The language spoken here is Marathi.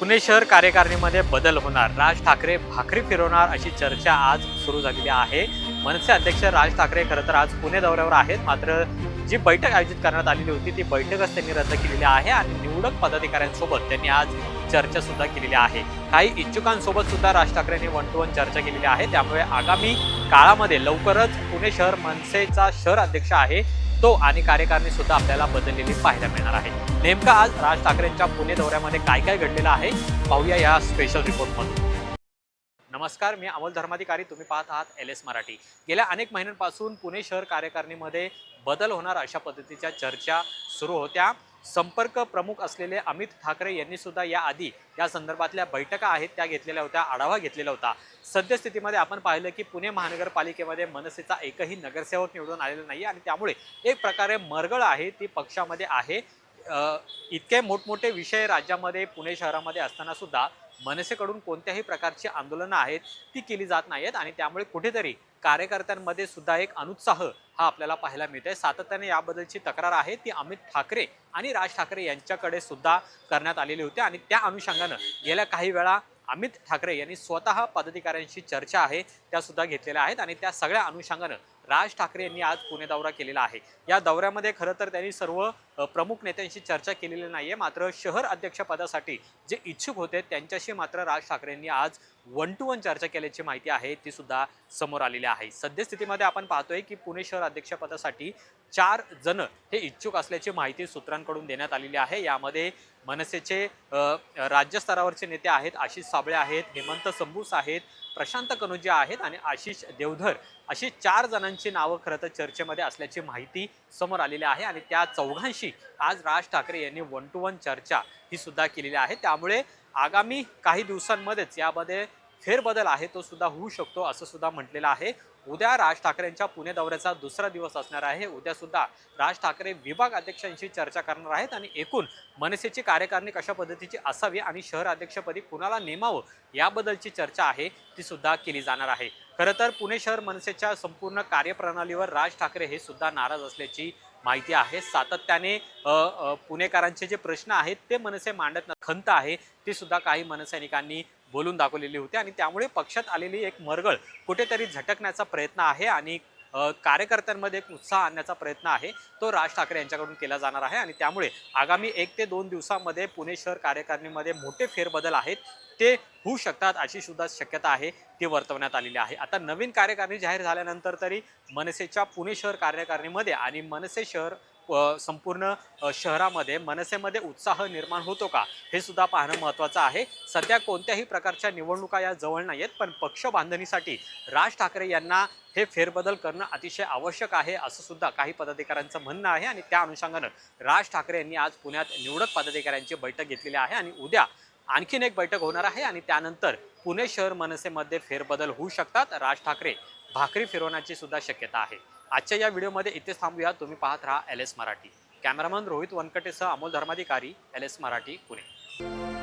पुणे शहर कार्यकारिणीमध्ये बदल होणार, राज ठाकरे भाकरी फिरवणार अशी चर्चा आज सुरू झालेली आहे। मनसे अध्यक्ष राज ठाकरे खरं तर आज पुणे दौऱ्यावर आहेत, मात्र जी बैठक आयोजित करण्यात आलेली होती ती बैठकच त्यांनी रद्द केलेली आहे आणि निवडक पदाधिकाऱ्यांसोबत त्यांनी आज चर्चा सुद्धा केलेली आहे। काही इच्छुकांसोबत सुद्धा राज ठाकरेंनी वन टू वन चर्चा केलेली आहे। त्यामुळे आगामी काळामध्ये लवकरच पुणे शहर मनसेचा शहर अध्यक्ष आहे तो आणि कार्यकारिणी सुद्धा आपल्याला बदललेली पाहायला मिळणार आहे। नेमका आज राज ठाकरेंच्या पुणे दौऱ्यामध्ये काय काय घडलेलं आहे पाहूया या स्पेशल रिपोर्टमधून। नमस्कार, मी अमोल धर्माधिकारी, तुम्ही पाहत आहात LS मराठी। गेल्या अनेक महिन्यांपासून पुणे शहर कार्यकारिणीमध्ये बदल होणार अशा पद्धतीच्या चर्चा सुरू होत्या। संपर्क प्रमुख असलेले अमित ठाकरे यांनी सुद्धा याआधी या संदर्भातल्या बैठका आहेत त्या घेतलेल्या होत्या, आढावा घेतलेला होता। सद्यस्थितीमध्ये आपण पाहिलं की पुणे महानगरपालिकेमध्ये मनसेचा एकही नगरसेवक निवडून आलेला नाही आणि त्यामुळे एक प्रकारे मरगळ आहे ती पक्षामध्ये आहे। इतके मोठमोठे विषय राज्यामध्ये पुणे शहरामध्ये असताना सुद्धा मनसेकडून कोणत्याही प्रकारची आंदोलनं आहेत ती केली जात नाहीत आणि त्यामुळे कुठेतरी कार्यकर्त्यांमध्ये सुद्धा एक अनुत्साह हा आपल्याला पाहायला मिळतोय। सातत्याने याबद्दलची तक्रार आहे ती अमित ठाकरे आणि राज ठाकरे यांच्याकडे सुद्धा करण्यात आलेली होती आणि त्या अनुषंगानं गेल्या काही वेळा अमित ठाकरे यांनी स्वतः पदाधिकाऱ्यांशी चर्चा आहे त्या सुद्धा घेतलेल्या आहेत आणि त्या सगळ्या अनुषंगानं राज ठाकरे यांनी आज पुणे दौरा केलेला आहे। या दौऱ्यामध्ये खरं तर त्यांनी सर्व प्रमुख नेत्यांशी चर्चा केलेली नाहीये, मात्र शहर अध्यक्षपदासाठी जे इच्छुक होते त्यांच्याशी मात्र राज ठाकरेंनी आज वन टू वन चर्चा केल्याची माहिती आहे ती सुद्धा समोर आलेली आहे। सद्यस्थितीमध्ये आपण पाहतोय की पुणे शहर अध्यक्षपदासाठी 4 जण हे इच्छुक असल्याची माहिती सूत्रांकडून देण्यात आलेली आहे। यामध्ये मनसेचे राज्यस्तरावरचे नेते आहेत, आशिष साबळे आहेत, हेमंत संबूस आहेत, प्रशांत कनोजिया आहेत आणि आशिष देवधर अशी 4 जणांची नावं खरं तर चर्चेमध्ये असल्याची माहिती समोर आलेली आहे आणि त्या चौघांशी आज राज ठाकरे यांनी वन टू वन चर्चा ही सुद्धा केलेली आहे। त्यामुळे आगामी काही दिवसांमध्येच यामध्ये फेरबदल आहे तो सुद्धा होऊ शकतो असं सुद्धा म्हटलेलं आहे। उद्या राज ठाकरेंच्या पुणे दौऱ्याचा दुसरा दिवस असणार आहे। उद्या सुद्धा राज ठाकरे विभाग अध्यक्षांशी चर्चा करणार आहेत आणि एकूण मनसेची कार्यकारिणी कशा पद्धतीची असावी आणि शहर अध्यक्षपदी कुणाला नेमावं याबद्दलची चर्चा आहे ती सुद्धा केली जाणार आहे। खरं तर पुणे शहर मनसेच्या संपूर्ण कार्यप्रणालीवर राज ठाकरे हे सुद्धा नाराज असल्याची माहिती आहे। सातत्याने पुणेकरांचे जे प्रश्न आहेत ते मनसे मांडत खंत आहे ती सुद्धा काही मनसैनिकांनी बोलून दाखवलेली होती आणि त्यामुळे पक्षात आलेली एक मरगळ कुठेतरी झटकण्याचा प्रयत्न आहे आणि कार्यकर्त्यांमध्ये एक उत्साह आणण्याचा प्रयत्न आहे तो राज ठाकरे यांच्याकडून केला जाणार आहे आणि त्यामुळे आगामी 1 ते 2 दिवसांमध्ये पुणे शहर कार्यकारिणीमध्ये मोठे फेरबदल आहेत ते होऊ शकतात अशी सुद्धा शक्यता आहे ती वर्तवण्यात आलेली आहे। आता नवीन कार्यकारिणी जाहीर झाल्यानंतर तरी मनसेच्या पुणे शहर कार्यकारिणीमध्ये आणि मनसे शहर संपूर्ण शहरामध्ये मनसेमध्ये उत्साह निर्माण होतो का हे सुद्धा पाहणं महत्त्वाचं आहे। सध्या कोणत्याही प्रकारच्या निवडणुका या जवळ नाही आहेत, पण पक्ष बांधणीसाठी राज ठाकरे यांना हे फेरबदल करणं अतिशय आवश्यक आहे असं सुद्धा काही पदाधिकाऱ्यांचं म्हणणं आहे आणि त्या अनुषंगानं राज ठाकरे यांनी आज पुण्यात निवडक पदाधिकाऱ्यांची बैठक घेतलेली आहे आणि उद्या आणखीन एक बैठक होणार आहे आणि त्यानंतर पुणे शहर मनसेमध्ये फेरबदल होऊ शकतात। राज ठाकरे भाकरी फिरवण्याची सुद्धा शक्यता आहे। आजच्या या व्हिडिओमध्ये इथेच थांबूया। तुम्ही पाहत राहा LS मराठी। कॅमेरामन रोहित वनकटेसह अमोल धर्माधिकारी, LS मराठी, पुणे।